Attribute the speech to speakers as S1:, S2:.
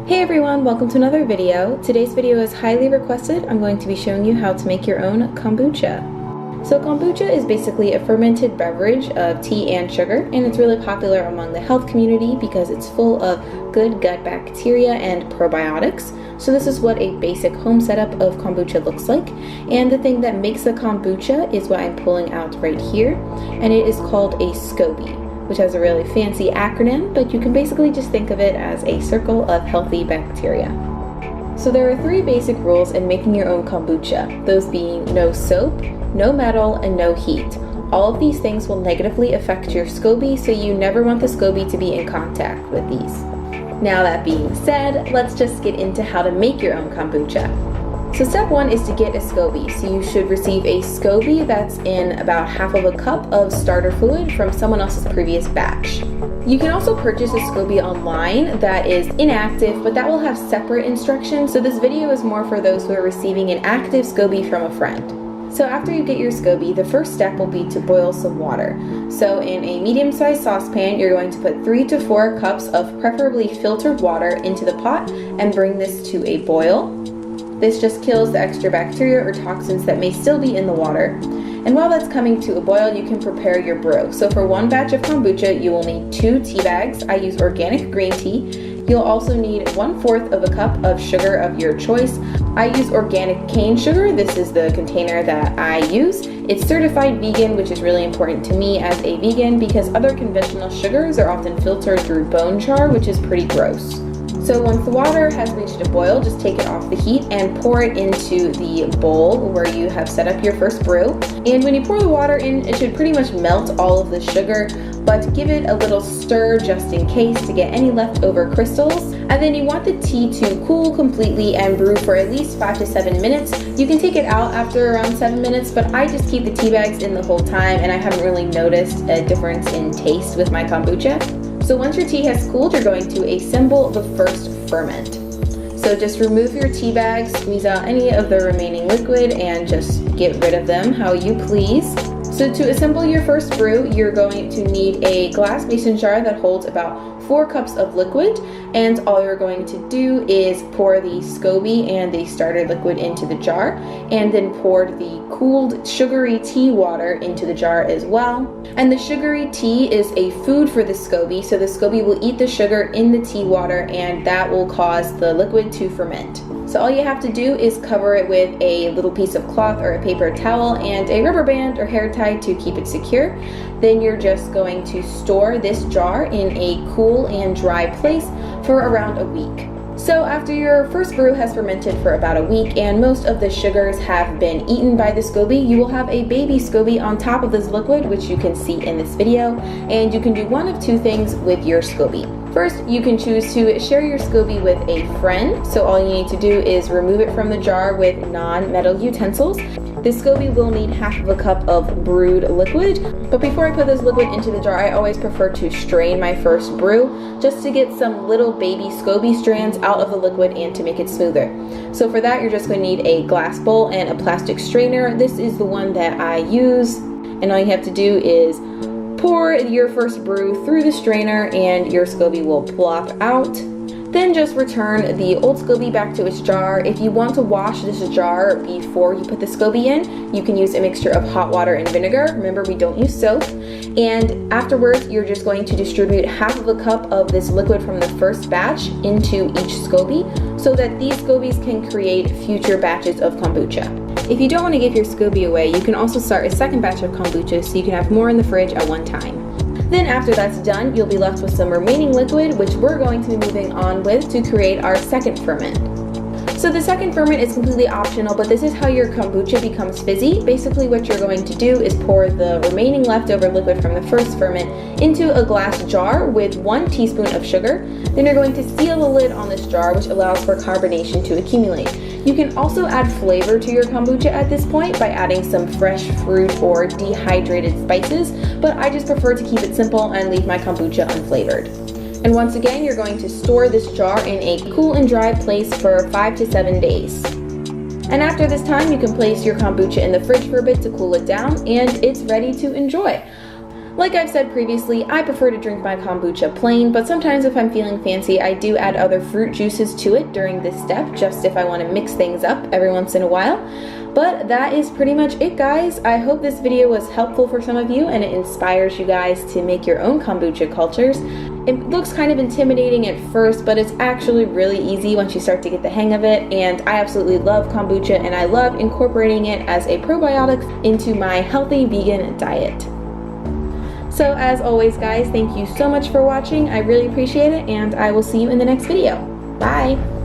S1: Hey everyone, welcome to another video. Today's video is highly requested. I'm going to be showing you how to make your own kombucha. So kombucha is basically a fermented beverage of tea and sugar, and it's really popular among the health community because it's full of good gut bacteria and probiotics. So this is what a basic home setup of kombucha looks like. And the thing that makes a kombucha is what I'm pulling out right here, and it is called a SCOBY, which has a really fancy acronym, but you can basically just think of it as a circle of healthy bacteria. So there are three basic rules in making your own kombucha, those being no soap, no metal, and no heat. All of these things will negatively affect your SCOBY, so you never want the SCOBY to be in contact with these. Now that being said, let's just get into how to make your own kombucha. So step one is to get a SCOBY. So you should receive a SCOBY that's in about half of a cup of starter fluid from someone else's previous batch. You can also purchase a SCOBY online that is inactive, but that will have separate instructions. So this video is more for those who are receiving an active SCOBY from a friend. So after you get your SCOBY, the first step will be to boil some water. So in a medium-sized saucepan, you're going to put 3 to 4 cups of preferably filtered water into the pot and bring this to a boil. This just kills the extra bacteria or toxins that may still be in the water. And while that's coming to a boil, you can prepare your brew. So for one batch of kombucha, you will need 2 tea bags. I use organic green tea. You'll also need 1/4 of a cup of sugar of your choice. I use organic cane sugar. This is the container that I use. It's certified vegan, which is really important to me as a vegan because other conventional sugars are often filtered through bone char, which is pretty gross. So once the water has reached a boil, just take it off the heat and pour it into the bowl where you have set up your first brew. And when you pour the water in, it should pretty much melt all of the sugar, but give it a little stir just in case to get any leftover crystals. And then you want the tea to cool completely and brew for at least 5 to 7 minutes. You can take it out after around 7 minutes, but I just keep the tea bags in the whole time, and I haven't really noticed a difference in taste with my kombucha. So once your tea has cooled, you're going to assemble the first ferment. So just remove your tea bags, squeeze out any of the remaining liquid, and just get rid of them how you please. So to assemble your first brew, you're going to need a glass mason jar that holds about 4 cups of liquid, and all you're going to do is pour the SCOBY and the starter liquid into the jar, and then pour the cooled sugary tea water into the jar as well. And the sugary tea is a food for the SCOBY, so the SCOBY will eat the sugar in the tea water, and that will cause the liquid to ferment. So all you have to do is cover it with a little piece of cloth or a paper towel and a rubber band or hair tie to keep it secure. Then you're just going to store this jar in a cool and dry place for around a week. So after your first brew has fermented for about a week and most of the sugars have been eaten by the SCOBY, you will have a baby SCOBY on top of this liquid, which you can see in this video, and you can do one of 2 things with your SCOBY. First, you can choose to share your SCOBY with a friend. So all you need to do is remove it from the jar with non-metal utensils. The SCOBY will need half of a cup of brewed liquid, but before I put this liquid into the jar, I always prefer to strain my first brew just to get some little baby SCOBY strands out of the liquid and to make it smoother. So for that, you're just going to need a glass bowl and a plastic strainer. This is the one that I use, and all you have to do is pour your first brew through the strainer and your SCOBY will plop out. Then just return the old SCOBY back to its jar. If you want to wash this jar before you put the SCOBY in, you can use a mixture of hot water and vinegar. Remember, we don't use soap. And afterwards, you're just going to distribute half of a cup of this liquid from the first batch into each SCOBY so that these SCOBYs can create future batches of kombucha. If you don't want to give your SCOBY away, you can also start a second batch of kombucha so you can have more in the fridge at one time. Then after that's done, you'll be left with some remaining liquid, which we're going to be moving on with to create our second ferment. So the second ferment is completely optional, but this is how your kombucha becomes fizzy. Basically what you're going to do is pour the remaining leftover liquid from the first ferment into a glass jar with 1 teaspoon of sugar. Then you're going to seal the lid on this jar, which allows for carbonation to accumulate. You can also add flavor to your kombucha at this point by adding some fresh fruit or dehydrated spices, but I just prefer to keep it simple and leave my kombucha unflavored. And once again, you're going to store this jar in a cool and dry place for 5 to 7 days. And after this time, you can place your kombucha in the fridge for a bit to cool it down, and it's ready to enjoy. Like I've said previously, I prefer to drink my kombucha plain, but sometimes if I'm feeling fancy, I do add other fruit juices to it during this step, just if I want to mix things up every once in a while. But that is pretty much it, guys. I hope this video was helpful for some of you and it inspires you guys to make your own kombucha cultures. It looks kind of intimidating at first, but it's actually really easy once you start to get the hang of it, and I absolutely love kombucha and I love incorporating it as a probiotic into my healthy vegan diet. So as always, guys, thank you so much for watching. I really appreciate it, and I will see you in the next video. Bye!